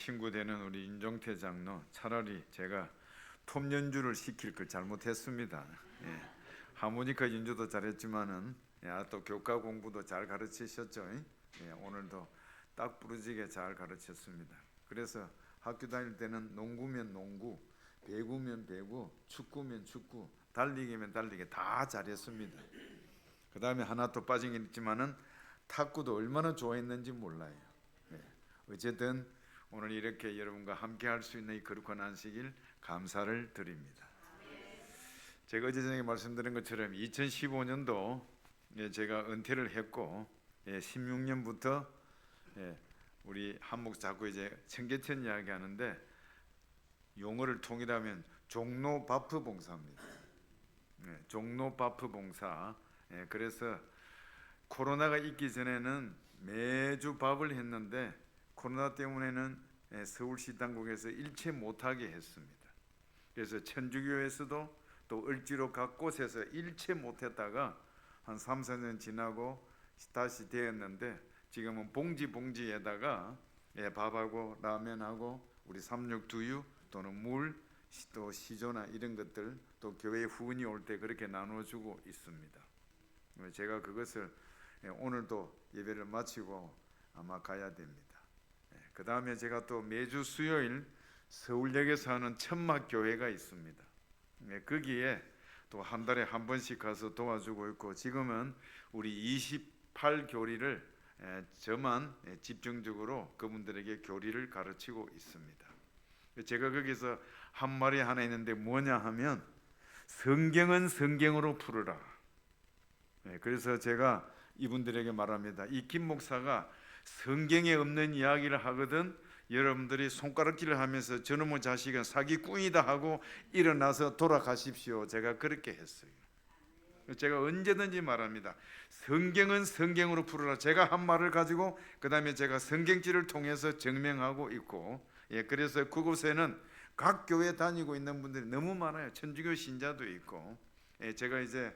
친구 되는 우리 윤종태 장로, 차라리 제가 톱 연주를 시킬 걸 잘못했습니다. 예. 하모니카 연주도 잘했지만은 또 교과 공부도 잘 가르치셨죠. 예. 오늘도 딱 부러지게 잘 가르쳤습니다. 그래서 학교 다닐 때는 농구면 농구, 배구면 배구, 축구면 축구, 달리기면 달리기 다 잘했습니다. 그 다음에 하나 또 빠진 게 있지만은 탁구도 얼마나 좋아했는지 몰라요. 예. 어쨌든 오늘 이렇게 여러분과 함께 할 수 있는 이 거룩한 안식일 감사를 드립니다. 제가 어제 저녁에 말씀드린 것처럼 2015년도 제가 은퇴를 했고 16년부터 우리 한목 자꾸 이제 청계천 이야기 하는데 용어를 통일하면 종로 바프 봉사입니다. 종로 바프 봉사. 그래서 코로나가 있기 전에는 매주 밥을 했는데 코로나 때문에는 서울시 당국에서 일체 못하게 했습니다. 그래서 천주교에서도 또 을지로 각 곳에서 일체 못했다가 한 3, 4년 지나고 다시 되었는데 지금은 봉지에다가 밥하고 라면하고 우리 삼육두유 또는 물, 또 시조나 이런 것들 또 교회 후원이 올 때 그렇게 나눠주고 있습니다. 제가 그것을 오늘도 예배를 마치고 아마 가야 됩니다. 그 다음에 제가 또 매주 수요일 서울역에서 하는 천막교회가 있습니다. 거기에 또 한 달에 한 번씩 가서 도와주고 있고 지금은 우리 28교리를 저만 집중적으로 그분들에게 교리를 가르치고 있습니다. 제가 거기서 한 말이 하나 있는데 뭐냐 하면 성경은 성경으로 풀어라. 그래서 제가 이분들에게 말합니다. 이 김 목사가 성경에 없는 이야기를 하거든 여러분들이 손가락질을 하면서 저놈의 자식은 사기꾼이다 하고 일어나서 돌아가십시오. 제가 그렇게 했어요. 제가 언제든지 말합니다. 성경은 성경으로 풀어라. 제가 한 말을 가지고 그 다음에 제가 성경지를 통해서 증명하고 있고 그래서 그곳에는 각 교회 다니고 있는 분들이 너무 많아요. 천주교 신자도 있고 제가 이제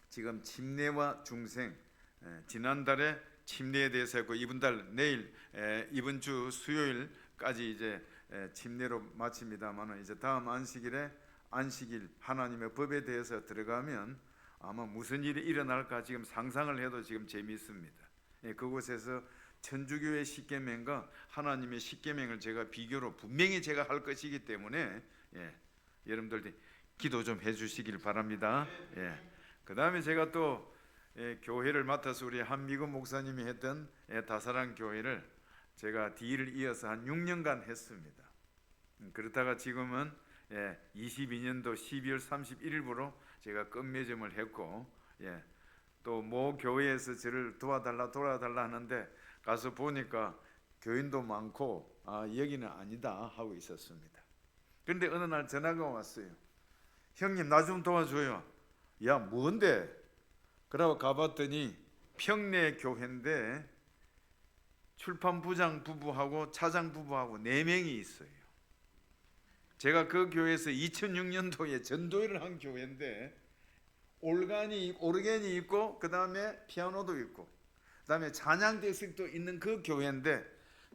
지금 침례와 중생 지난달에 침례에 대해서 했고 이번 달 내일 이번 주 수요일까지 이제 침례로 마칩니다만은 이제 다음 안식일 하나님의 법에 대해서 들어가면 아마 무슨 일이 일어날까 지금 상상을 해도 지금 재미있습니다. 그곳에서 천주교의 십계명과 하나님의 십계명을 제가 비교로 분명히 제가 할 것이기 때문에 여러분들 기도 좀 해주시길 바랍니다. 그 다음에 제가 또 교회를 맡아서 우리 한미근 목사님이 했던 다사랑 교회를 제가 뒤를 이어서 한 6년간 했습니다. 그러다가 지금은 22년도 12월 31일부로 제가 끝맺음을 했고 또 모 교회에서 저를 도와달라 하는데 가서 보니까 교인도 많고 여기는 아니다 하고 있었습니다. 그런데 어느 날 전화가 왔어요. 형님 나 좀 도와줘요. 야 뭔데? 그러고 가봤더니 평내 교회인데 출판부장 부부하고 차장 부부하고 4명이 있어요. 제가 그 교회에서 2006년도에 전도회를 한 교회인데 오르간이 있고 그 다음에 피아노도 있고 그 다음에 찬양대식도 있는 그 교회인데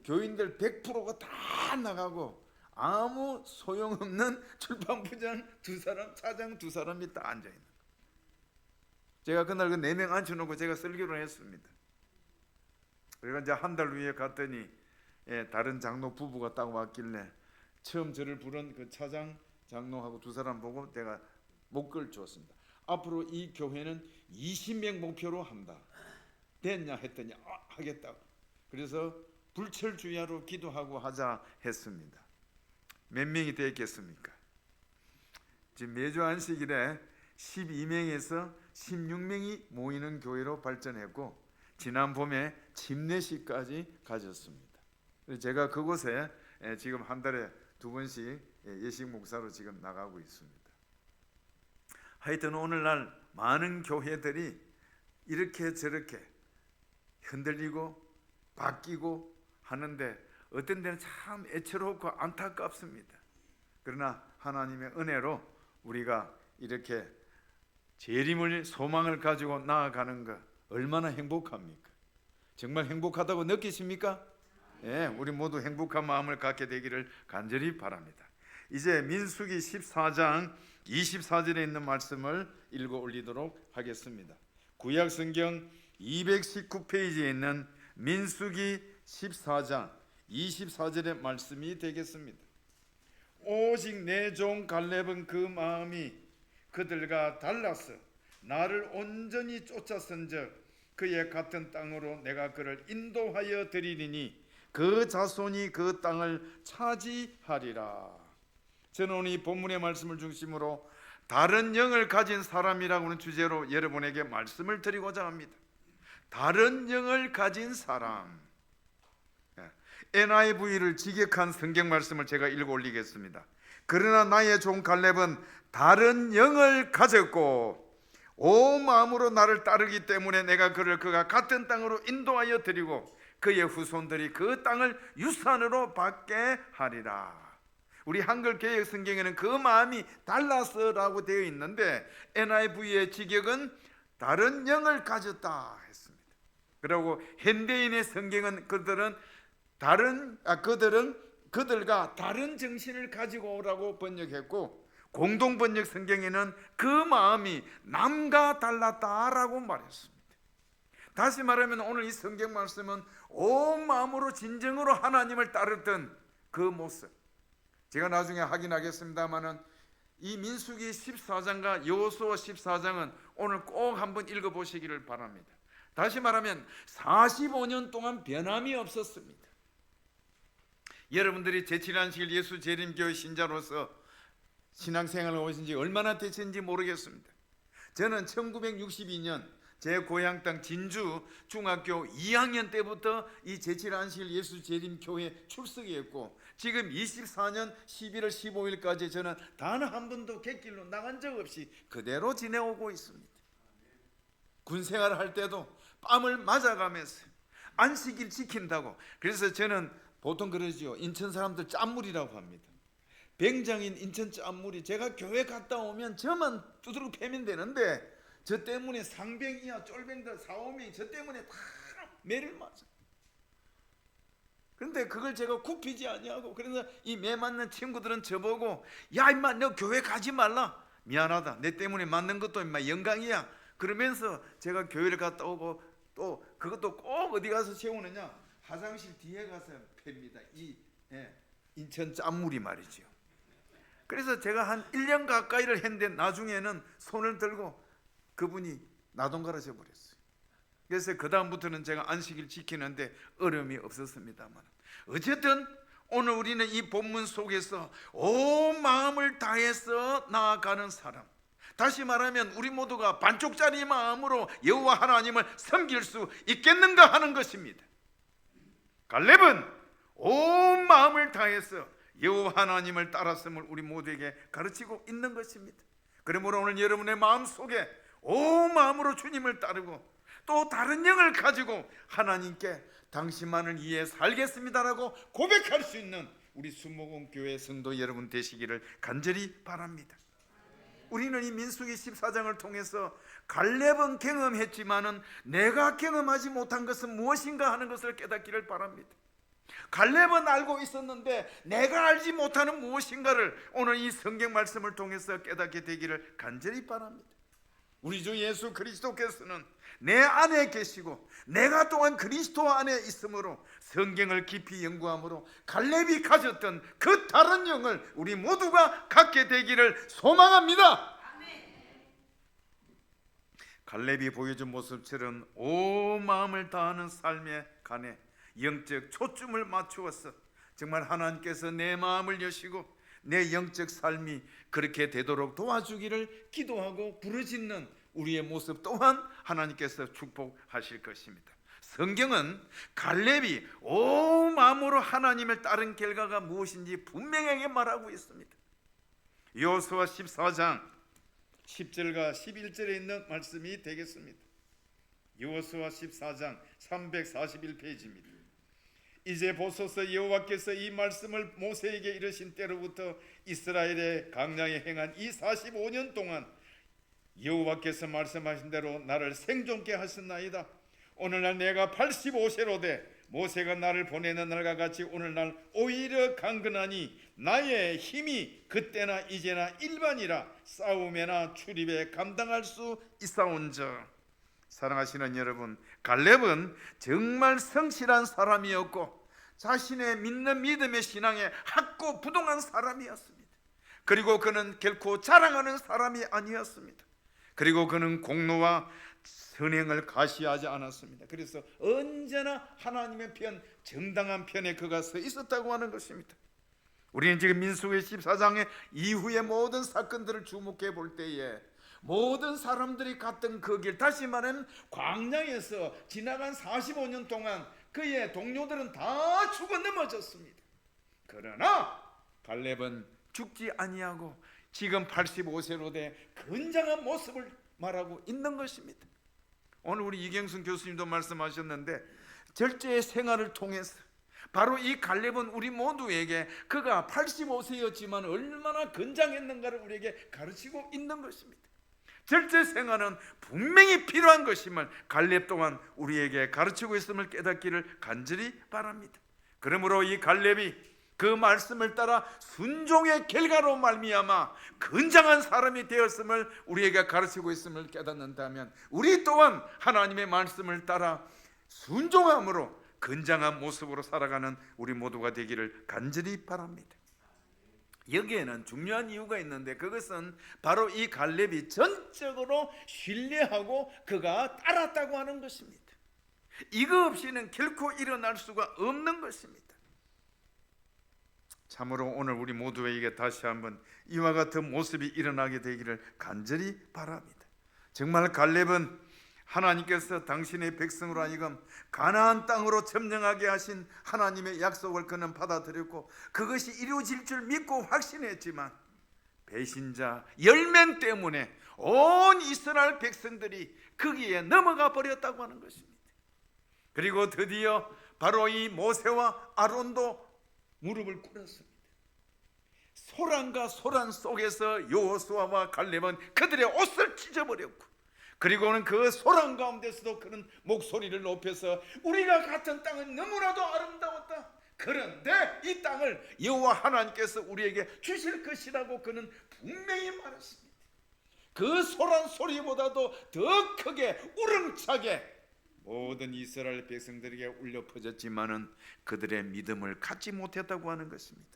교인들 100%가 다 나가고 아무 소용없는 출판부장 2사람 차장 2사람이 딱 앉아있는. 제가 그날 그 4명 앉혀놓고 제가 설교를 했습니다. 그래서 이제 한 달 후에 갔더니 다른 장로 부부가 딱 왔길래 처음 저를 부른 그 차장 장로하고 2사람 보고 내가 목걸 줬습니다. 앞으로 이 교회는 20명 목표로 한다. 됐냐 했더니 하겠다고. 그래서 불철주야로 기도하고 하자 했습니다. 몇 명이 되겠습니까? 지금 매주 안식일에 12명에서 16명이 모이는 교회로 발전했고 지난 봄에 침례식까지 가졌습니다. 제가 그곳에 지금 한 달에 2번씩 예식 목사로 지금 나가고 있습니다. 하여튼 오늘날 많은 교회들이 이렇게 저렇게 흔들리고 바뀌고 하는데 어떤 데는 참 애처롭고 안타깝습니다. 그러나 하나님의 은혜로 우리가 이렇게 재림을 소망을 가지고 나아가는 것 얼마나 행복합니까? 정말 행복하다고 느끼십니까? 우리 모두 행복한 마음을 갖게 되기를 간절히 바랍니다. 이제 민수기 14장 24절에 있는 말씀을 읽어 올리도록 하겠습니다. 구약 성경 219페이지에 있는 민수기 14장 24절의 말씀이 되겠습니다. 오직 내 종 갈렙은 그 마음이 그들과 달라서 나를 온전히 쫓아선즉 그의 같은 땅으로 내가 그를 인도하여 드리리니 그 자손이 그 땅을 차지하리라. 저는 오늘 이 본문의 말씀을 중심으로 다른 영을 가진 사람이라고 하는 주제로 여러분에게 말씀을 드리고자 합니다. 다른 영을 가진 사람. NIV를 직역한 성경 말씀을 제가 읽어 올리겠습니다. 그러나 나의 종 갈렙은 다른 영을 가졌고 온 마음으로 나를 따르기 때문에 내가 그를 그가 같은 땅으로 인도하여 드리고 그의 후손들이 그 땅을 유산으로 받게 하리라. 우리 한글 개역 성경에는 그 마음이 달라서라고 되어 있는데 NIV의 직역은 다른 영을 가졌다 했습니다. 그리고 현대인의 성경은 그들과 다른 정신을 가지고 오라고 번역했고, 공동 번역 성경에는 그 마음이 남과 달랐다라고 말했습니다. 다시 말하면 오늘 이 성경 말씀은 온 마음으로 진정으로 하나님을 따르던 그 모습, 제가 나중에 확인하겠습니다만은 이 민수기 14장과 여호수아 14장은 오늘 꼭 한번 읽어보시기를 바랍니다. 다시 말하면 45년 동안 변함이 없었습니다. 여러분들이 제7안식일 예수 재림교회 신자로서 신앙생활을 오신 지 얼마나 되셨는지 모르겠습니다. 저는 1962년 제 고향 땅 진주 중학교 2학년 때부터 이 제7안식일 예수 재림교회에 출석했고, 지금 24년 11월 15일까지 저는 단 한 번도 객길로 나간 적 없이 그대로 지내오고 있습니다. 군생활을 할 때도 뺨을 맞아가면서 안식일 지킨다고. 그래서 저는 보통 그러지요, 인천 사람들 짠물이라고 합니다. 병장인 인천 짠물이, 제가 교회 갔다 오면 저만 두드러 패면 되는데 저 때문에 상병이야 쫄병들 4-5명이 저 때문에 다 매를 맞아. 그런데 그걸 제가 굽히지 아니하고, 그래서 이 매 맞는 친구들은 저보고 야 임마 너 교회 가지 말라, 미안하다, 내 때문에 맞는 것도 임마 영광이야, 그러면서 제가 교회를 갔다 오고, 또 그것도 꼭 어디 가서 세우느냐, 화장실 뒤에 가서 팹니다. 인천 짠물이 말이죠. 그래서 제가 한 1년 가까이를 했는데 나중에는 손을 들고 그분이 나동가라져 버렸어요. 그래서 그 다음부터는 제가 안식일 지키는데 어려움이 없었습니다만, 어쨌든 오늘 우리는 이 본문 속에서 온 마음을 다해서 나아가는 사람, 다시 말하면 우리 모두가 반쪽짜리 마음으로 여호와 하나님을 섬길 수 있겠는가 하는 것입니다. 갈렙은 온 마음을 다해서 여호와 하나님을 따랐음을 우리 모두에게 가르치고 있는 것입니다. 그러므로 오늘 여러분의 마음속에 온 마음으로 주님을 따르고 또 다른 영을 가지고 하나님께 당신만을 위해 살겠습니다라고 고백할 수 있는 우리 수목원교회 성도 여러분 되시기를 간절히 바랍니다. 우리는 이 민수기 14장을 통해서 갈렙은 경험했지만은 내가 경험하지 못한 것은 무엇인가 하는 것을 깨닫기를 바랍니다. 갈렙은 알고 있었는데 내가 알지 못하는 무엇인가를 오늘 이 성경 말씀을 통해서 깨닫게 되기를 간절히 바랍니다. 우리 주 예수 그리스도께서는 내 안에 계시고 내가 또한 그리스도 안에 있으므로 성경을 깊이 연구함으로 갈렙이 가졌던 그 다른 영을 우리 모두가 갖게 되기를 소망합니다. 갈렙이 보여준 모습처럼 온 마음을 다하는 삶의 간에 영적 초점을 맞추어서 정말 하나님께서 내 마음을 여시고 내 영적 삶이 그렇게 되도록 도와주기를 기도하고 부르짖는 우리의 모습 또한 하나님께서 축복하실 것입니다. 성경은 갈렙이 온 마음으로 하나님을 따른 결과가 무엇인지 분명하게 말하고 있습니다. 여호수아 14장 10절과 11절에 있는 말씀이 되겠습니다. 여호수아 14장 341페이지입니다. 이제 보소서, 여호와께서 이 말씀을 모세에게 이르신 때로부터 이스라엘의 광야에 행한 이 45년 동안 여호와께서 말씀하신 대로 나를 생존케 하셨나이다. 오늘날 내가 85세로 돼 모세가 나를 보내는 날과 같이 오늘날 오히려 강건하니 나의 힘이 그때나 이제나 일반이라 싸움에나 출입에 감당할 수 있사온저. 사랑하시는 여러분, 갈렙은 정말 성실한 사람이었고 자신의 믿는 믿음의 신앙에 확고부동한 사람이었습니다. 그리고 그는 결코 자랑하는 사람이 아니었습니다. 그리고 그는 공로와 선행을 가시하지 않았습니다. 그래서 언제나 하나님의 편, 정당한 편에 그가 서 있었다고 하는 것입니다. 우리는 지금 민수기 14장의 이후의 모든 사건들을 주목해 볼 때에 모든 사람들이 갔던 그 길, 다시 말하면 광야에서 지나간 45년 동안 그의 동료들은 다 죽어 넘어졌습니다. 그러나 갈렙은 죽지 아니하고 지금 85세로 돼 건장한 모습을 말하고 있는 것입니다. 오늘 우리 이경순 교수님도 말씀하셨는데 절제의 생활을 통해서 바로 이 갈렙은 우리 모두에게 그가 85세였지만 얼마나 건장했는가를 우리에게 가르치고 있는 것입니다. 절제 생활은 분명히 필요한 것임을 갈렙 또한 우리에게 가르치고 있음을 깨닫기를 간절히 바랍니다. 그러므로 이 갈렙이 그 말씀을 따라 순종의 결과로 말미암아 건장한 사람이 되었음을 우리에게 가르치고 있음을 깨닫는다면 우리 또한 하나님의 말씀을 따라 순종함으로 건장한 모습으로 살아가는 우리 모두가 되기를 간절히 바랍니다. 여기에는 중요한 이유가 있는데 그것은 바로 이 갈렙이 전적으로 신뢰하고 그가 따랐다고 하는 것입니다. 이거 없이는 결코 일어날 수가 없는 것입니다. 참으로 오늘 우리 모두에게 다시 한번 이와 같은 모습이 일어나게 되기를 간절히 바랍니다. 정말 갈렙은 하나님께서 당신의 백성으로 하여금 가나안 땅으로 점령하게 하신 하나님의 약속을 그는 받아들였고 그것이 이루어질 줄 믿고 확신했지만 배신자 10명 때문에 온 이스라엘 백성들이 거기에 넘어가 버렸다고 하는 것입니다. 그리고 드디어 바로 이 모세와 아론도 무릎을 꿇었습니다. 소란과 소란 속에서 여호수아와 갈렙은 그들의 옷을 찢어버렸고 그리고는 그 소란 가운데서도 그는 목소리를 높여서 우리가 같은 땅은 너무나도 아름다웠다. 그런데 이 땅을 여호와 하나님께서 우리에게 주실 것이라고 그는 분명히 말했습니다. 그 소란 소리보다도 더 크게 우렁차게 모든 이스라엘 백성들에게 울려 퍼졌지만은 그들의 믿음을 갖지 못했다고 하는 것입니다.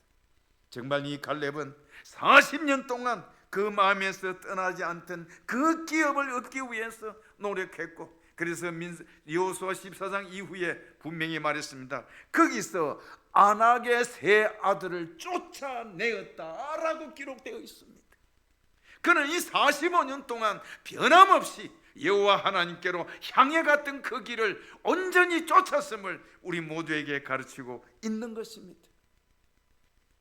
정말 이 갈렙은 40년 동안 그 마음에서 떠나지 않던 그 기업을 얻기 위해서 노력했고 그래서 여호수아 14장 이후에 분명히 말했습니다. 거기서 안악의 세 아들을 쫓아내었다라고 기록되어 있습니다. 그는 이 45년 동안 변함없이 여호와 하나님께로 향해 갔던 그 길을 온전히 쫓았음을 우리 모두에게 가르치고 있는 것입니다.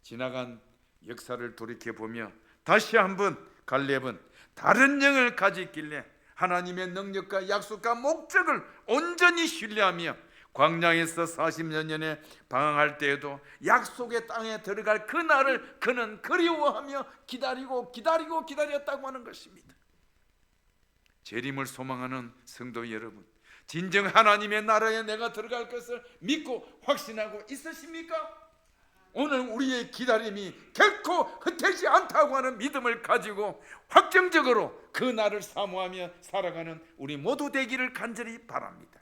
지나간 역사를 돌이켜보며 다시 한번 갈렙은 다른 영을 가졌길래 하나님의 능력과 약속과 목적을 온전히 신뢰하며 광야에서 40년에 방황할 때에도 약속의 땅에 들어갈 그날을 그는 그리워하며 기다렸다고 하는 것입니다. 재림을 소망하는 성도 여러분, 진정 하나님의 나라에 내가 들어갈 것을 믿고 확신하고 있으십니까? 오늘 우리의 기다림이 결코 흩어지지 않다고 하는 믿음을 가지고 확정적으로 그 날을 사모하며 살아가는 우리 모두 되기를 간절히 바랍니다.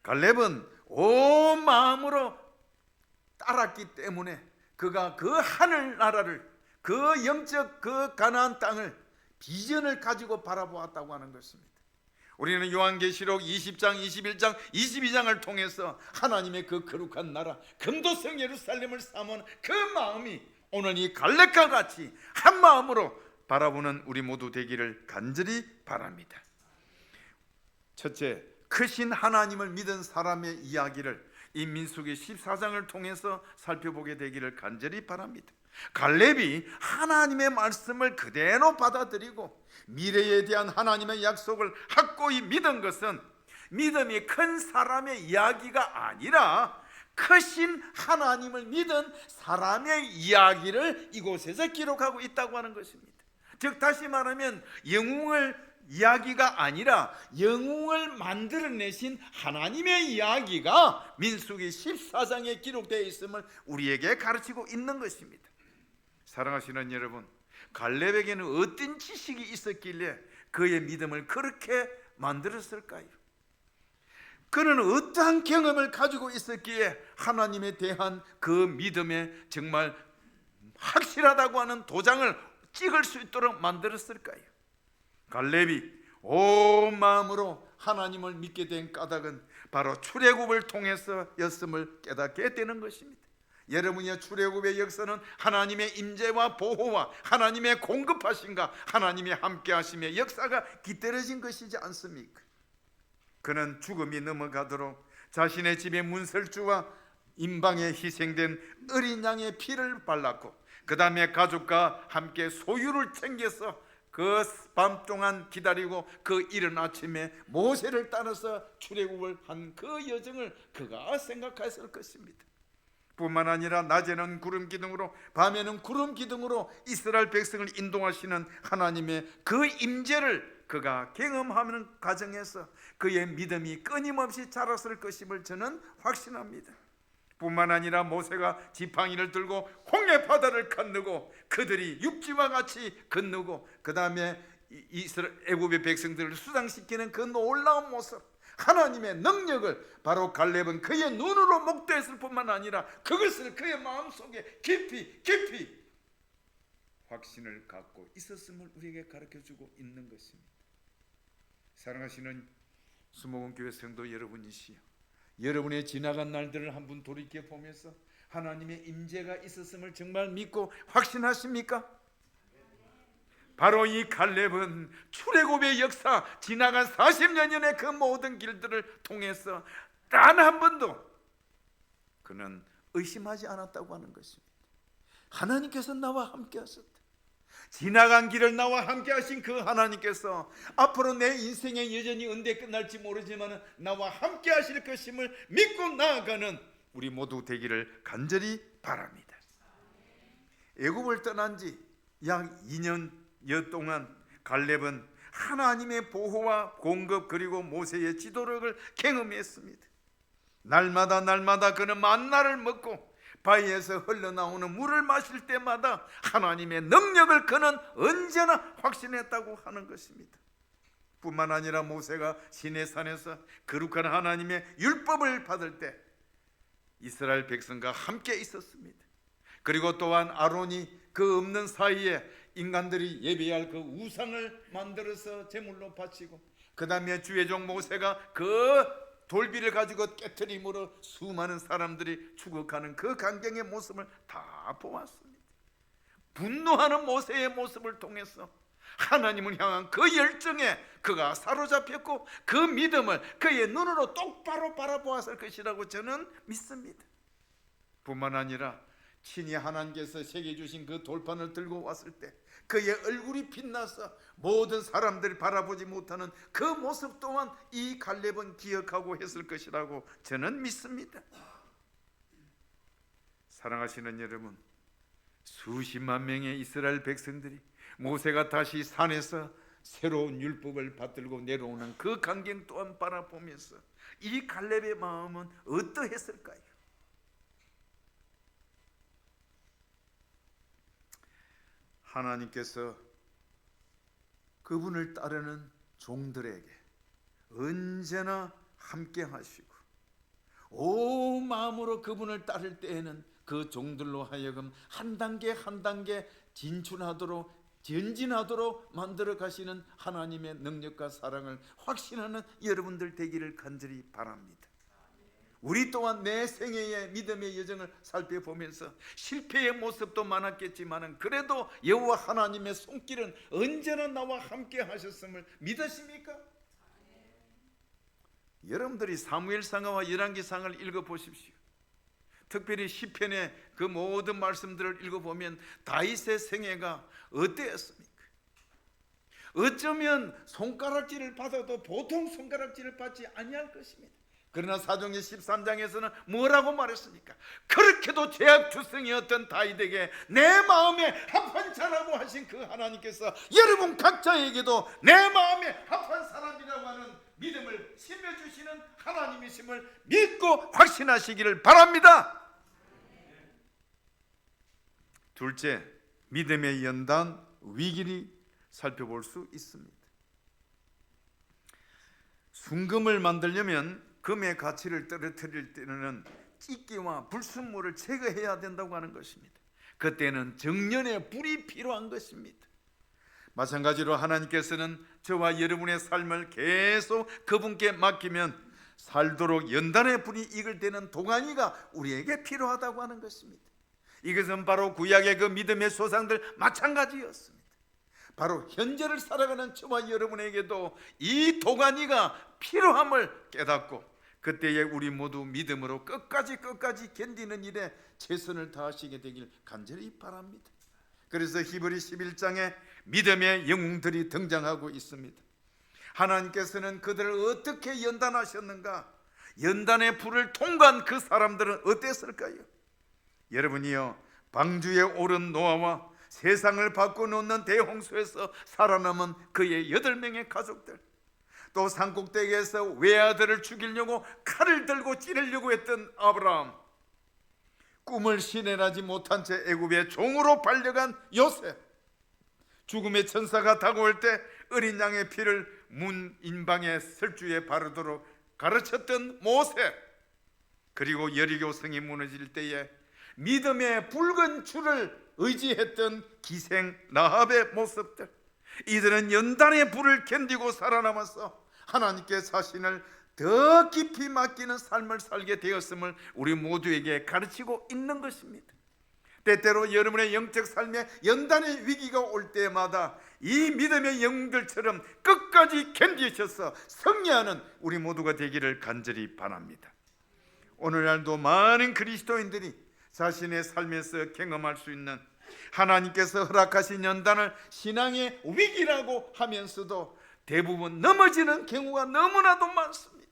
갈렙은 온 마음으로 따랐기 때문에 그가 그 하늘나라를 그 영적 그 가나안 땅을 비전을 가지고 바라보았다고 하는 것입니다. 우리는 요한계시록 20장, 21장, 22장을 통해서 하나님의 그 거룩한 나라 금도성 예루살렘을 사모하는 그 마음이 오늘 이 갈렙과 같이 한 마음으로 바라보는 우리 모두 되기를 간절히 바랍니다. 첫째, 크신 하나님을 믿은 사람의 이야기를 이 민수기 14장을 통해서 살펴보게 되기를 간절히 바랍니다. 갈렙이 하나님의 말씀을 그대로 받아들이고 미래에 대한 하나님의 약속을 확고히 믿은 것은 믿음이 큰 사람의 이야기가 아니라 크신 하나님을 믿은 사람의 이야기를 이곳에서 기록하고 있다고 하는 것입니다. 즉 다시 말하면 영웅을 이야기가 아니라 영웅을 만들어내신 하나님의 이야기가 민수기 14장에 기록되어 있음을 우리에게 가르치고 있는 것입니다. 사랑하시는 여러분, 갈렙에게는 어떤 지식이 있었길래 그의 믿음을 그렇게 만들었을까요? 그는 어떠한 경험을 가지고 있었기에 하나님에 대한 그 믿음에 정말 확실하다고 하는 도장을 찍을 수 있도록 만들었을까요? 갈렙이 온 마음으로 하나님을 믿게 된 까닭은 바로 출애굽을 통해서였음을 깨닫게 되는 것입니다. 여러분의 출애굽의 역사는 하나님의 임재와 보호와 하나님의 공급하심과 하나님의 함께하심의 역사가 깃들어진 것이지 않습니까? 그는 죽음이 넘어가도록 자신의 집의 문설주와 임방에 희생된 어린 양의 피를 발랐고, 그 다음에 가족과 함께 소유를 챙겨서 그 밤 동안 기다리고 그 이른 아침에 모세를 따라서 출애굽을 한 그 여정을 그가 생각했을 것입니다. 뿐만 아니라 낮에는 구름 기둥으로 밤에는 구름 기둥으로 이스라엘 백성을 인도하시는 하나님의 그 임재를 그가 경험하는 과정에서 그의 믿음이 끊임없이 자랐을 것임을 저는 확신합니다. 뿐만 아니라 모세가 지팡이를 들고 홍해 바다를 건너고 그들이 육지와 같이 건너고 그 다음에 애굽의 백성들을 수상시키는 그 놀라운 모습, 하나님의 능력을 바로 갈렙은 그의 눈으로 목도했을 뿐만 아니라 그것을 그의 마음속에 깊이 확신을 갖고 있었음을 우리에게 가르쳐주고 있는 것입니다. 사랑하시는 수목원교회 성도 여러분이시여, 여러분의 지나간 날들을 한번 돌이켜 보면서 하나님의 임재가 있었음을 정말 믿고 확신하십니까? 바로 이 갈렙은 출애굽의 역사, 지나간 40년의 그 모든 길들을 통해서 단 한 번도 그는 의심하지 않았다고 하는 것입니다. 하나님께서 나와 함께 하셨다. 지나간 길을 나와 함께 하신 그 하나님께서 앞으로 내 인생의 여전히 언제 끝날지 모르지만 나와 함께 하실 것임을 믿고 나아가는 우리 모두 되기를 간절히 바랍니다. 애굽을 떠난 지 약 2년여 동안 갈렙은 하나님의 보호와 공급 그리고 모세의 지도력을 경험했습니다. 날마다 그는 만나를 먹고 바위에서 흘러나오는 물을 마실 때마다 하나님의 능력을 그는 언제나 확신했다고 하는 것입니다. 뿐만 아니라 모세가 시내산에서 거룩한 하나님의 율법을 받을 때 이스라엘 백성과 함께 있었습니다. 그리고 또한 아론이 그 없는 사이에 인간들이 예배할 그 우상을 만들어서 제물로 바치고, 그 다음에 주의 종 모세가 그 돌비를 가지고 깨트림으로 수많은 사람들이 죽어가는 그 광경의 모습을 다 보았습니다. 분노하는 모세의 모습을 통해서 하나님을 향한 그 열정에 그가 사로잡혔고 그 믿음을 그의 눈으로 똑바로 바라보았을 것이라고 저는 믿습니다. 뿐만 아니라 친히 하나님께서 새겨 주신 그 돌판을 들고 왔을 때 그의 얼굴이 빛나서 모든 사람들이 바라보지 못하는 그 모습 또한 이 갈렙은 기억하고 했을 것이라고 저는 믿습니다. 사랑하시는 여러분, 수십만 명의 이스라엘 백성들이 모세가 다시 산에서 새로운 율법을 받들고 내려오는 그 광경 또한 바라보면서 이 갈렙의 마음은 어떠했을까요? 하나님께서 그분을 따르는 종들에게 언제나 함께 하시고 온 마음으로 그분을 따를 때에는 그 종들로 하여금 한 단계 한 단계 전진하도록 만들어 가시는 하나님의 능력과 사랑을 확신하는 여러분들 되기를 간절히 바랍니다. 우리 또한 내 생애의 믿음의 여정을 살펴보면서 실패의 모습도 많았겠지만 그래도 여호와 하나님의 손길은 언제나 나와 함께 하셨음을 믿으십니까? 여러분들이 사무엘상하와 열왕기상을 읽어보십시오. 특별히 시편의 그 모든 말씀들을 읽어보면 다윗의 생애가 어땠습니까? 어쩌면 손가락질을 받아도 보통 손가락질을 받지 아니할 것입니다. 그러나 사도행전 13장에서는 뭐라고 말했습니까? 그렇게도 죄악투성이었던 다윗에게 내 마음에 합한 자라고 하신 그 하나님께서 여러분 각자에게도 내 마음에 합한 사람이라고 하는 믿음을 심어주시는 하나님이심을 믿고 확신하시기를 바랍니다. 둘째, 믿음의 연단 위기를 살펴볼 수 있습니다. 순금을 만들려면 금의 가치를 떨어뜨릴 때는 찢기와 불순물을 제거해야 된다고 하는 것입니다. 그때는 정년의 불이 필요한 것입니다. 마찬가지로 하나님께서는 저와 여러분의 삶을 계속 그분께 맡기면 살도록 연단의 불이 익을 때는 도가니가 우리에게 필요하다고 하는 것입니다. 이것은 바로 구약의 그 믿음의 조상들 마찬가지였습니다. 바로 현재를 살아가는 저와 여러분에게도 이 도가니가 필요함을 깨닫고 그때에 우리 모두 믿음으로 끝까지 견디는 일에 최선을 다하시게 되길 간절히 바랍니다. 그래서 히브리 11장에 믿음의 영웅들이 등장하고 있습니다. 하나님께서는 그들을 어떻게 연단하셨는가? 연단의 불을 통과한 그 사람들은 어땠을까요? 여러분이요, 방주에 오른 노아와 세상을 바꿔놓는 대홍수에서 살아남은 그의 8명의 가족들, 또 산꼭대기에서 외아들을 죽이려고 칼을 들고 찌르려고 했던 아브라함, 꿈을 실현하지 못한 채 애굽의 종으로 팔려간 요셉, 죽음의 천사가 다가올 때 어린 양의 피를 문 인방의 설주에 바르도록 가르쳤던 모세, 그리고 여리고 성이 무너질 때에 믿음의 붉은 줄을 의지했던 기생 라합의 모습들, 이들은 연단의 불을 견디고 살아남아서 하나님께 자신을 더 깊이 맡기는 삶을 살게 되었음을 우리 모두에게 가르치고 있는 것입니다. 때때로 여러분의 영적 삶에 연단의 위기가 올 때마다 이 믿음의 영웅들처럼 끝까지 견디셔서 승리하는 우리 모두가 되기를 간절히 바랍니다. 오늘날도 많은 그리스도인들이 자신의 삶에서 경험할 수 있는 하나님께서 허락하신 연단을 신앙의 위기라고 하면서도 대부분 넘어지는 경우가 너무나도 많습니다.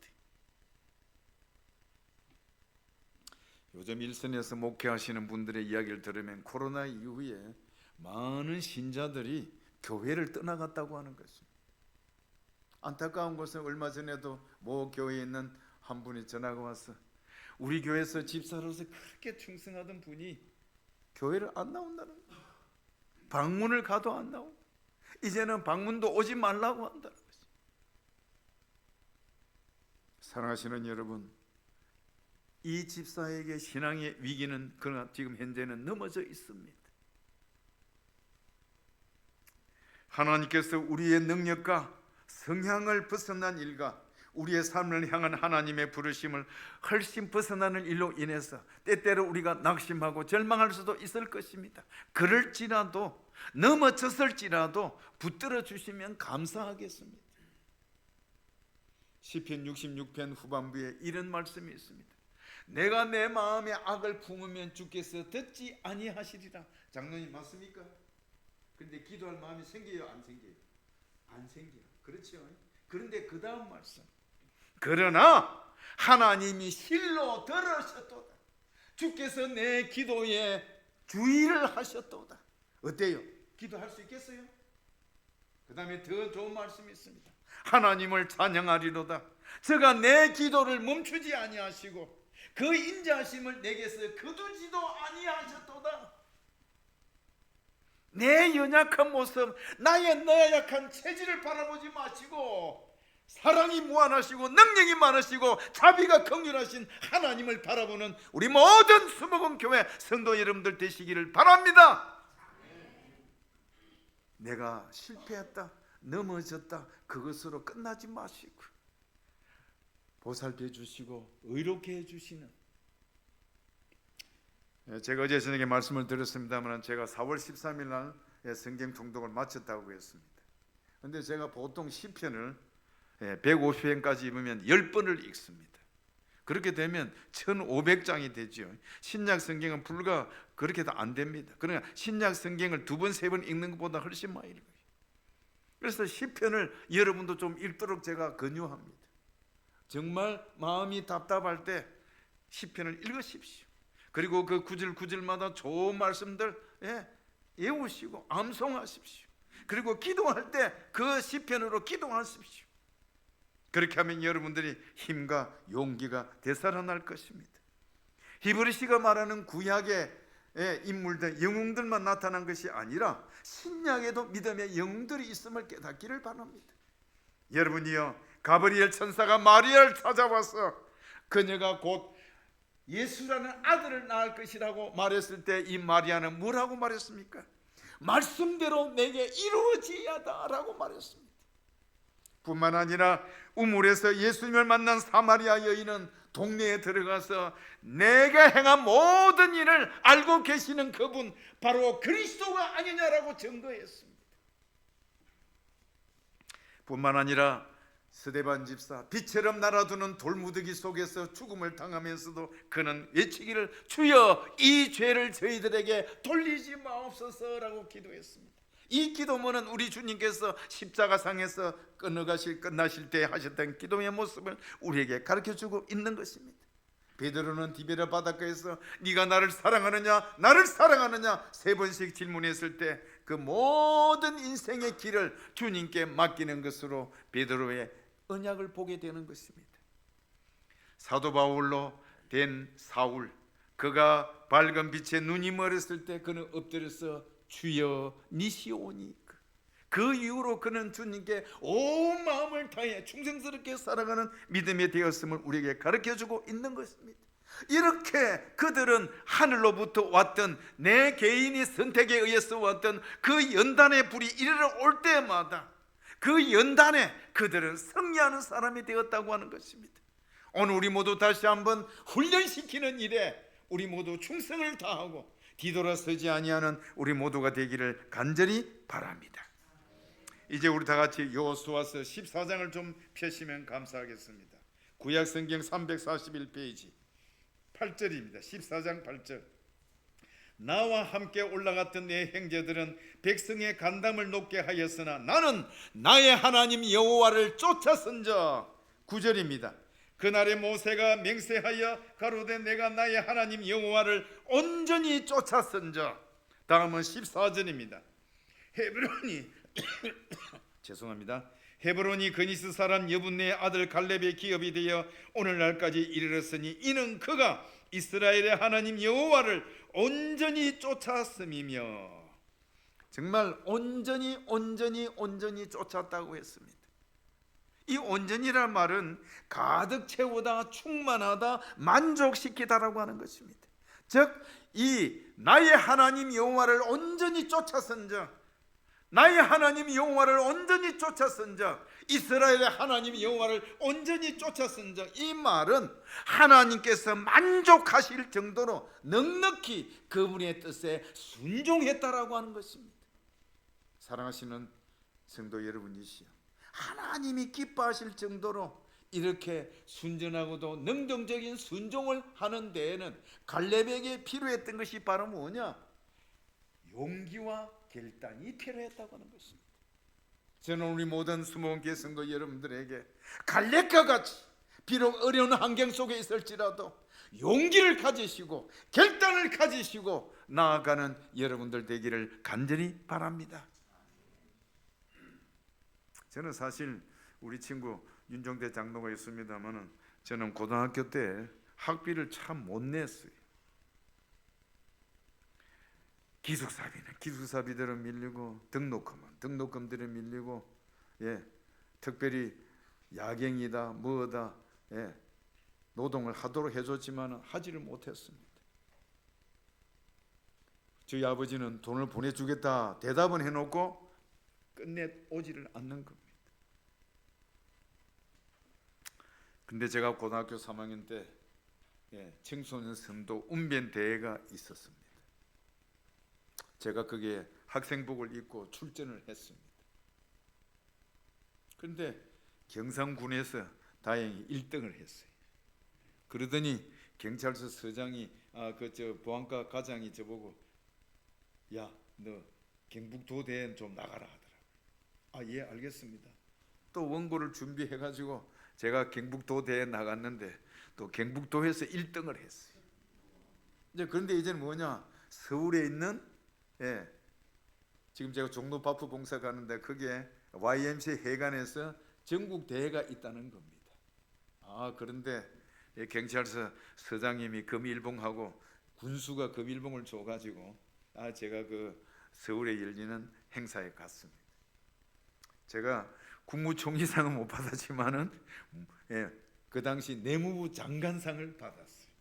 요즘 일선에서 목회하시는 분들의 이야기를 들으면 코로나 이후에 많은 신자들이 교회를 떠나갔다고 하는 것입니다. 안타까운 것은 얼마 전에도 모 교회에 있는 한 분이 전화가 와서 우리 교회에서 집사로서 그렇게 충성하던 분이 교회를 안 나온다는 거예요. 방문을 가도 안 나오고 이제는 방문도 오지 말라고 한다는 거죠. 사랑하시는 여러분, 이 집사에게 신앙의 위기는 그러나 지금 현재는 넘어져 있습니다. 하나님께서 우리의 능력과 성향을 벗어난 일과 우리의 삶을 향한 하나님의 부르심을 훨씬 벗어나는 일로 인해서 때때로 우리가 낙심하고 절망할 수도 있을 것입니다. 그럴지라도 넘어졌을지라도 붙들어 주시면 감사하겠습니다. 시편 66편 후반부에 이런 말씀이 있습니다. 내가 내 마음에 악을 품으면 주께서 듣지 아니하시리라. 장로님 맞습니까? 그런데 기도할 마음이 생겨요, 안 생겨요? 안 생겨요. 그렇죠? 그런데 그 다음 말씀, 그러나 하나님이 실로 들으셨도다. 주께서 내 기도에 주의를 하셨도다. 어때요? 기도할 수 있겠어요? 그 다음에 더 좋은 말씀이 있습니다. 하나님을 찬양하리로다. 저가 내 기도를 멈추지 아니하시고 그 인자하심을 내게서 거두지도 아니하셨도다. 내 연약한 모습, 나의 나약한 체질을 바라보지 마시고 사랑이 무한하시고 능력이 많으시고 자비가 긍휼하신 하나님을 바라보는 우리 모든 수목원 교회 성도 여러분들 되시기를 바랍니다. 내가 실패했다, 넘어졌다, 그것으로 끝나지 마시고 보살펴 주시고 의롭게 해주시는, 제가 어제 저녁에 말씀을 드렸습니다만 제가 4월 13일 날 성경 통독을 마쳤다고 했습니다. 그런데 제가 보통 시편을 150편까지 읽으면 10번을 읽습니다. 그렇게 되면 1500장이 되죠. 신약 성경은 불과 그렇게도 안 됩니다. 그러나 신약 성경을 2번, 3번 읽는 것보다 훨씬 많이 읽어요. 그래서 시편을 여러분도 좀 읽도록 제가 권유합니다. 정말 마음이 답답할 때 시편을 읽으십시오. 그리고 그 구절구절마다 좋은 말씀들 외우시고 암송하십시오. 그리고 기도할 때 그 시편으로 기도하십시오. 그렇게 하면 여러분들이 힘과 용기가 되살아날 것입니다. 히브리서가 말하는 구약의 인물들, 영웅들만 나타난 것이 아니라 신약에도 믿음의 영웅들이 있음을 깨닫기를 바랍니다. 여러분이요, 가브리엘 천사가 마리아를 찾아와서 그녀가 곧 예수라는 아들을 낳을 것이라고 말했을 때 이 마리아는 뭐라고 말했습니까? 말씀대로 내게 이루어지야다라고 말했습니다. 뿐만 아니라 우물에서 예수님을 만난 사마리아 여인은 동네에 들어가서 내가 행한 모든 일을 알고 계시는 그분 바로 그리스도가 아니냐라고 증거했습니다. 뿐만 아니라 스데반 집사, 빛처럼 날아두는 돌무더기 속에서 죽음을 당하면서도 그는 외치기를 주여 이 죄를 저희들에게 돌리지 마옵소서라고 기도했습니다. 이 기도문은 우리 주님께서 십자가상에서 끝나실 때 하셨던 기도의 모습을 우리에게 가르쳐주고 있는 것입니다. 베드로는 디베라 바닷가에서 네가 나를 사랑하느냐 나를 사랑하느냐 3번씩 질문했을 때 그 모든 인생의 길을 주님께 맡기는 것으로 베드로의 언약을 보게 되는 것입니다. 사도 바울로 된 사울, 그가 밝은 빛에 눈이 멀었을 때 그는 엎드려서 주여 니시오니, 그 이후로 그는 주님께 온 마음을 다해 충성스럽게 살아가는 믿음이 되었음을 우리에게 가르쳐주고 있는 것입니다. 이렇게 그들은 하늘로부터 왔던 내 개인이 선택에 의해서 왔던 그 연단의 불이 이르러 올 때마다 그 연단에 그들은 승리하는 사람이 되었다고 하는 것입니다. 오늘 우리 모두 다시 한번 훈련시키는 일에 우리 모두 충성을 다하고 뒤돌아서지 아니하는 우리 모두가 되기를 간절히 바랍니다. 이제 우리 다 같이 여호수아서 14장을 좀 펴시면 감사하겠습니다. 구약성경 341페이지 8절입니다. 14장 8절. 나와 함께 올라갔던 내 형제들은 백성의 간담을 높게 하였으나 나는 나의 하나님 여호와를 쫓았은저. 9절입니다. 그날에 모세가 맹세하여 가로되 내가 나의 하나님 여호와를 온전히 쫓았은저. 다음은 14절입니다. 헤브론이 죄송합니다. 헤브론이 그니스 사람 여분네의 아들 갈렙의 기업이 되어 오늘날까지 이르렀으니 이는 그가 이스라엘의 하나님 여호와를 온전히 쫓았음이며. 정말 온전히 쫓았다고 했습니다. 이 온전히란 말은 가득 채우다, 충만하다, 만족시키다라고 하는 것입니다. 즉 이 나의 하나님 여호와를 온전히 쫓았은즉, 나의 하나님 여호와를 온전히 쫓았은즉, 이스라엘의 하나님 여호와를 온전히 쫓았은즉, 이 말은 하나님께서 만족하실 정도로 넉넉히 그분의 뜻에 순종했다라고 하는 것입니다. 사랑하시는 성도 여러분이시여, 하나님이 기뻐하실 정도로 이렇게 순전하고도 능동적인 순종을 하는 데에는 갈렙에게 필요했던 것이 바로 뭐냐? 용기와 결단이 필요했다고 하는 것입니다. 저는 우리 모든 수목원교회 성도 여러분들에게 갈렙과 같이 비록 어려운 환경 속에 있을지라도 용기를 가지시고 결단을 가지시고 나아가는 여러분들 되기를 간절히 바랍니다. 저는 사실 우리 친구 윤정대 장로가 있습니다만은 저는 고등학교 때 학비를 참 못 냈어요. 기숙사비들은 밀리고 등록금들은 밀리고, 특별히 야경이다 뭐다, 노동을 하도록 해줬지만 하지를 못했습니다. 저희 아버지는 돈을 보내주겠다 대답은 해놓고 끝내 오지를 않는 겁니다. 근데 제가 고등학교 3학년 때 청소년 선도 운변 대회가 있었습니다. 제가 거기에 학생복을 입고 출전을 했습니다. 그런데 경상군에서 다행히 1등을 했어요. 그러더니 경찰서 서장이 보안과 과장이 저보고 야, 너 경북도대회는 좀 나가라 하더라고요. 예, 알겠습니다. 또 원고를 준비해가지고 제가 경북도 대회에 나갔는데 또 경북도에서 1등을 했어요. 이제 그런데 이제는 뭐냐, 서울에 있는 지금 제가 종로 바프 봉사 가는데 거기에 YMCA 회관에서 전국 대회가 있다는 겁니다. 그런데 경찰서 서장님이 금일봉하고 군수가 금일봉을 줘가지고 제가 그 서울에 열리는 행사에 갔습니다. 제가 국무총리상은 못 받았지만은 그 당시 내무부 장관상을 받았어요.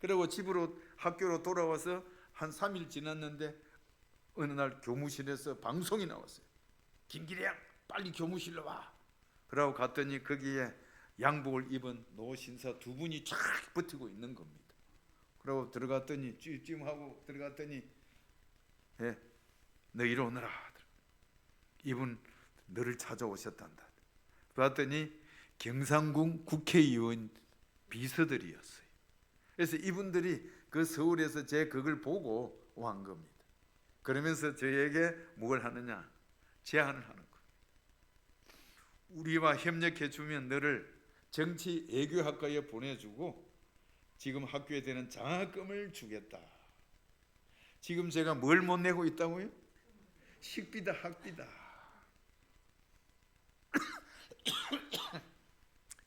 그리고 집으로 학교로 돌아와서 한 3일 지났는데 어느 날 교무실에서 방송이 나왔어요. 김기량 빨리 교무실로 와. 그러고 갔더니 거기에 양복을 입은 노신사 두 분이 쫙 버티고 있는 겁니다. 그리고 들어갔더니 찜찜하고 들어갔더니 너 이리 오너라. 이분 너를 찾아오셨단다. 봤더니 경상궁 국회의원 비서들이었어요. 그래서 이분들이 그 서울에서 제 그걸 보고 온 겁니다. 그러면서 저에게 뭘 하느냐, 제안을 하는 거예요. 우리와 협력해 주면 너를 정치 애교학과에 보내주고 지금 학교에 되는 장학금을 주겠다. 지금 제가 뭘 못 내고 있다고요? 식비다, 학비다.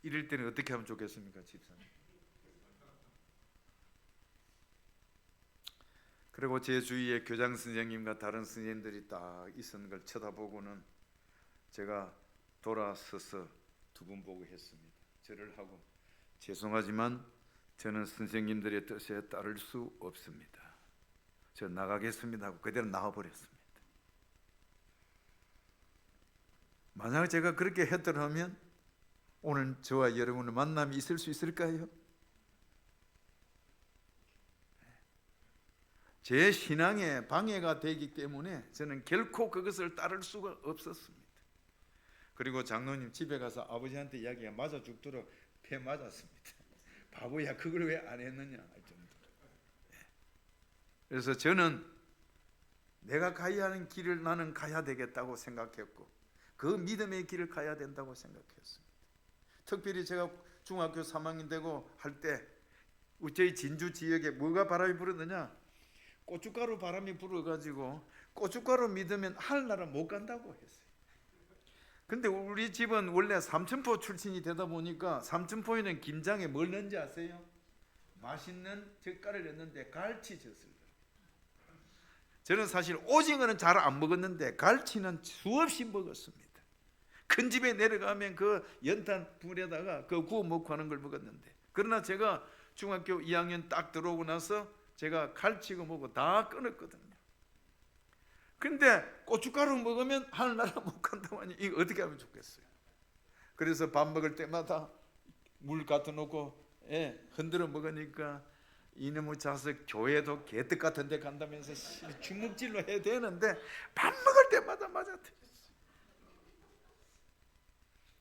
이럴 때는 어떻게 하면 좋겠습니까, 집사님? 그리고 제 주위에 교장 선생님과 다른 선생님들이 딱 있는 걸 쳐다보고는 제가 돌아서서 두 분 보고 했습니다. 절을 하고, 죄송하지만 저는 선생님들의 뜻에 따를 수 없습니다. 저 나가겠습니다 하고 그대로 나와버렸습니다. 만약 제가 그렇게 했더라면 오늘 저와 여러분의 만남이 있을 수 있을까요? 제 신앙에 방해가 되기 때문에 저는 결코 그것을 따를 수가 없었습니다. 그리고 장로님 집에 가서 아버지한테 이야기가 맞아 죽도록 패 맞았습니다. 바보야, 그걸 왜 안 했느냐 할 정도로. 그래서 저는 내가 가야 하는 길을 나는 가야 되겠다고 생각했고 그 믿음의 길을 가야 된다고 생각했습니다. 특별히 제가 중학교 3학년 되고 할 때 저희 진주 지역에 뭐가 바람이 불었느냐, 고춧가루 바람이 불어가지고 고춧가루 믿으면 하늘나라 못 간다고 했어요. 근데 우리 집은 원래 삼천포 출신이 되다 보니까 삼천포에는 김장에 뭘 넣는지 아세요? 맛있는 젓갈을 넣는데 갈치젓을. 저는 사실 오징어는 잘 안 먹었는데 갈치는 수없이 먹었습니다. 큰 집에 내려가면 그 연탄 불에다가 그 구워 먹고 하는 걸 먹었는데, 그러나 제가 중학교 2학년 딱 들어오고 나서 제가 갈치고 뭐고 다 끊었거든요. 근데 고춧가루 먹으면 하늘나라 못 간다고 하니 이거 어떻게 하면 좋겠어요? 그래서 밥 먹을 때마다 물 갖다 놓고 흔들어 먹으니까 이놈의 자식 교회도 개떡 같은 데 간다면서 주먹질로 해야 되는데 밥 먹을 때마다 맞아뜨렸어요.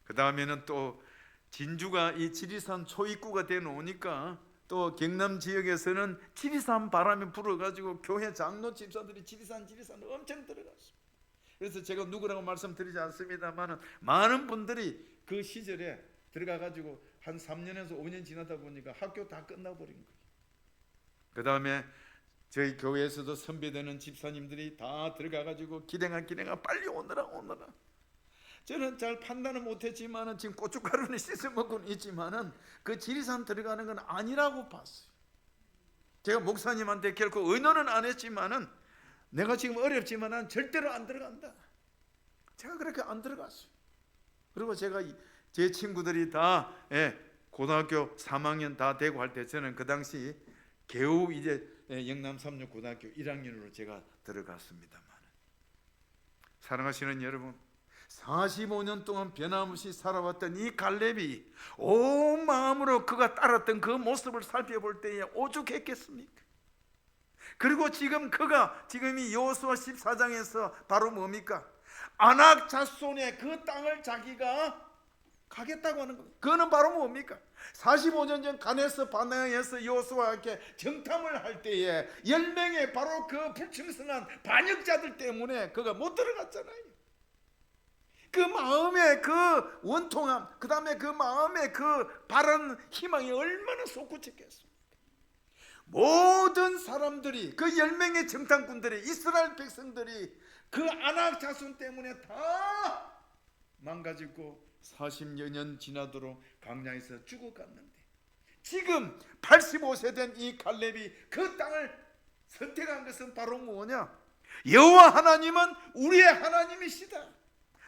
그 다음에는 또 진주가 이 지리산 초입구가 돼 놓으니까 또 경남 지역에서는 지리산 바람이 불어가지고 교회 장로 집사들이 지리산 엄청 들어갔습니다. 그래서 제가 누구라고 말씀드리지 않습니다만 많은 분들이 그 시절에 들어가가지고 한 3년에서 5년 지나다 보니까 학교 다 끝나버린 거예요. 그 다음에 저희 교회에서도 선배되는 집사님들이 다 들어가가지고 기댕아 빨리 오너라. 저는 잘 판단을 못했지만은 지금 고춧가루는 씻어 먹고는 있지만은 그 지리산 들어가는 건 아니라고 봤어요. 제가 목사님한테 결코 의논은 안 했지만은 내가 지금 어렵지만은 절대로 안 들어간다. 제가 그렇게 안 들어갔어요. 그리고 제가 제 친구들이 다 고등학교 3학년 다 되고 할 때 저는 그 당시 겨우 이제 영남 삼류 고등학교 1학년으로 제가 들어갔습니다만, 사랑하시는 여러분, 45년 동안 변함없이 살아왔던 이 갈렙이 온 마음으로 그가 따랐던 그 모습을 살펴볼 때에 오죽했겠습니까? 그리고 지금 이 여호수아 14장에서 바로 뭡니까? 아낙 자손의 그 땅을 자기가 가겠다고 하는 것. 그거는 바로 뭡니까? 45년 전 가네스 바네아에서 여호수아에게 정탐을 할 때에 10명의 바로 그 불충성한 반역자들 때문에 그가 못 들어갔잖아요. 그 마음의 그 원통함, 그 다음에 그 마음의 그 바른 희망이 얼마나 솟구쳤겠습니까? 모든 사람들이, 그 10명의 정탐꾼들이, 이스라엘 백성들이 그 아낙 자손 때문에 다 망가지고 40여 년 지나도록 광야에서 죽어갔는데, 지금 85세 된 이 갈렙이 그 땅을 선택한 것은 바로 뭐냐? 여호와 하나님은 우리의 하나님이시다.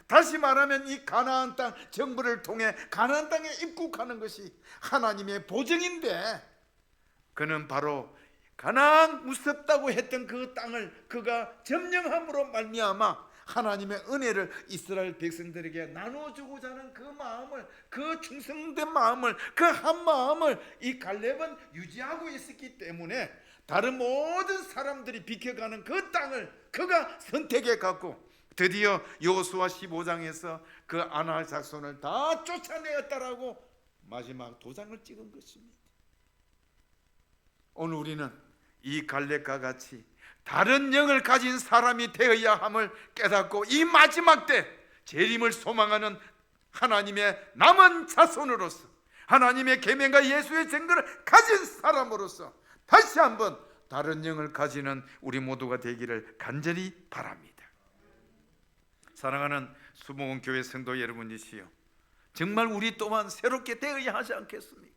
다시 말하면 이 가나안 땅 정부를 통해 가나안 땅에 입국하는 것이 하나님의 보증인데, 그는 바로 가나안 무섭다고 했던 그 땅을 그가 점령함으로 말미암아 하나님의 은혜를 이스라엘 백성들에게 나눠주고자 하는 그 마음을, 그 충성된 마음을, 그 한 마음을 이 갈렙은 유지하고 있었기 때문에 다른 모든 사람들이 비켜가는 그 땅을 그가 선택해 갖고 드디어 여호수아 15장에서 그 아낙 자손을 다 쫓아내었다라고 마지막 도장을 찍은 것입니다. 오늘 우리는 이 갈렙과 같이 다른 영을 가진 사람이 되어야 함을 깨닫고 이 마지막 때 재림을 소망하는 하나님의 남은 자손으로서, 하나님의 계명과 예수의 증거를 가진 사람으로서 다시 한번 다른 영을 가지는 우리 모두가 되기를 간절히 바랍니다. 사랑하는 수목원 교회 성도 여러분이시여, 정말 우리 또한 새롭게 되어야 하지 않겠습니까?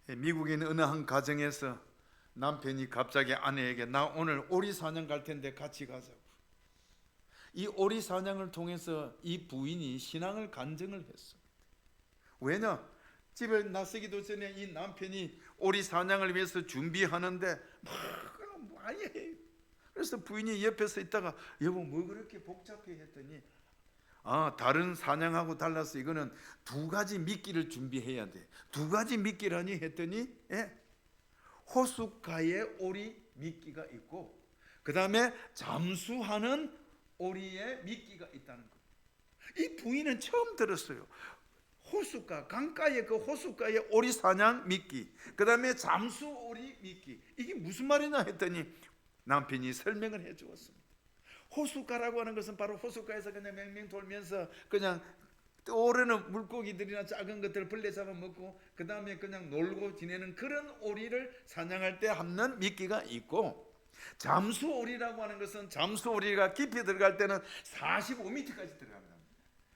미국에 있는 어느 한 가정에서 남편이 갑자기 아내에게 나 오늘 오리 사냥 갈 텐데 같이 가자고. 이 오리 사냥을 통해서 이 부인이 신앙을 간증을 했습니다. 왜냐? 집에 나서기도 전에 이 남편이 오리 사냥을 위해서 준비하는데 막 많이 해요. 그래서 부인이 옆에서 있다가 여보 뭐 그렇게 복잡해 했더니, 다른 사냥하고 달라서 이거는 두 가지 미끼를 준비해야 돼. 두 가지 미끼라니 했더니 호숫가에 오리 미끼가 있고 그 다음에 잠수하는 오리의 미끼가 있다는 것. 이 부인은 처음 들었어요. 호숫가, 강가에 그 호숫가에 오리 사냥 미끼, 그 다음에 잠수 오리 미끼, 이게 무슨 말이냐 했더니 남편이 설명을 해 주었습니다. 호숫가라고 하는 것은 바로 호숫가에서 그냥 맹맹 돌면서 그냥 떠오르는 물고기들이나 작은 것들을 벌레 잡아 먹고 그 다음에 그냥 놀고 지내는 그런 오리를 사냥할 때 합는 미끼가 있고, 잠수오리라고 하는 것은 잠수오리가 깊이 들어갈 때는 45m까지 들어갑니다.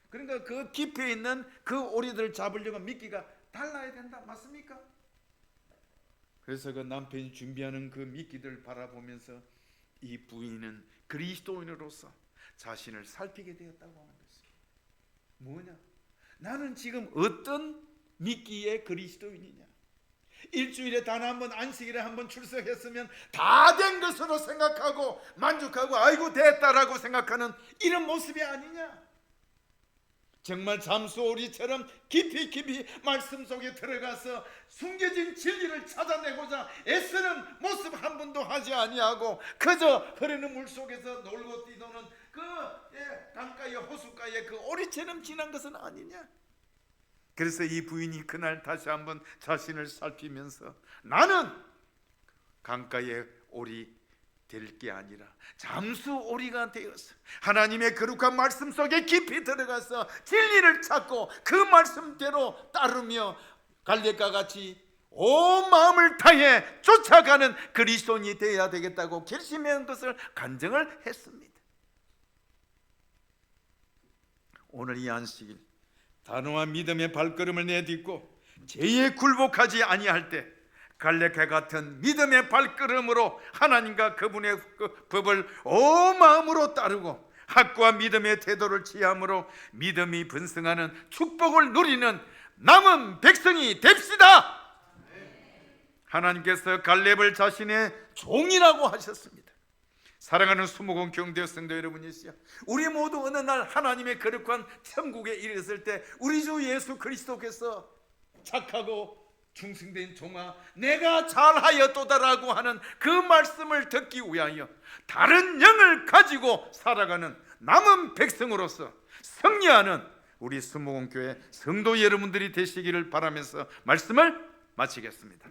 그러니까 그 깊이 있는 그 오리들을 잡으려고 미끼가 달라야 된다. 맞습니까? 그래서 그 남편이 준비하는 그 미끼들을 바라보면서 이 부인은 그리스도인으로서 자신을 살피게 되었다고 하는 것입니다. 뭐냐? 나는 지금 어떤 미끼의 그리스도인이냐? 일주일에 단 한 번 안식일에 한 번 출석했으면 다 된 것으로 생각하고 만족하고 아이고 됐다라고 생각하는 이런 모습이 아니냐? 정말 잠수오리처럼 깊이 말씀 속에 들어가서 숨겨진 진리를 찾아내고자 애쓰는 모습 한 번도 하지 아니하고 그저 흐르는 물 속에서 놀고 뛰노는 그 강가의 호숫가에 그 오리처럼 지난 것은 아니냐? 그래서 이 부인이 그날 다시 한번 자신을 살피면서 나는 강가의 오리 될 게 아니라 잠수오리가 되어서 하나님의 거룩한 말씀 속에 깊이 들어가서 진리를 찾고 그 말씀대로 따르며 갈렙과 같이 온 마음을 다해 쫓아가는 그리스도인이 되어야 되겠다고 결심한 것을 간증을 했습니다. 오늘 이 안식일 단호한 믿음의 발걸음을 내딛고 죄에 굴복하지 아니할 때 갈렙과 같은 믿음의 발걸음으로 하나님과 그분의 법을 온 마음으로 따르고 학과 믿음의 태도를 취함으로 믿음이 번성하는 축복을 누리는 남은 백성이 됩시다. 하나님께서 갈렙을 자신의 종이라고 하셨습니다. 사랑하는 수목원 경대 성도 여러분이시여, 우리 모두 어느 날 하나님의 거룩한 천국에 이르렀을 때 우리 주 예수 그리스도께서 착하고 충성된 종아 내가 잘하였도다라고 하는 그 말씀을 듣기 위하여 다른 영을 가지고 살아가는 남은 백성으로서 승리하는 우리 수목원 교회 성도 여러분들이 되시기를 바라면서 말씀을 마치겠습니다.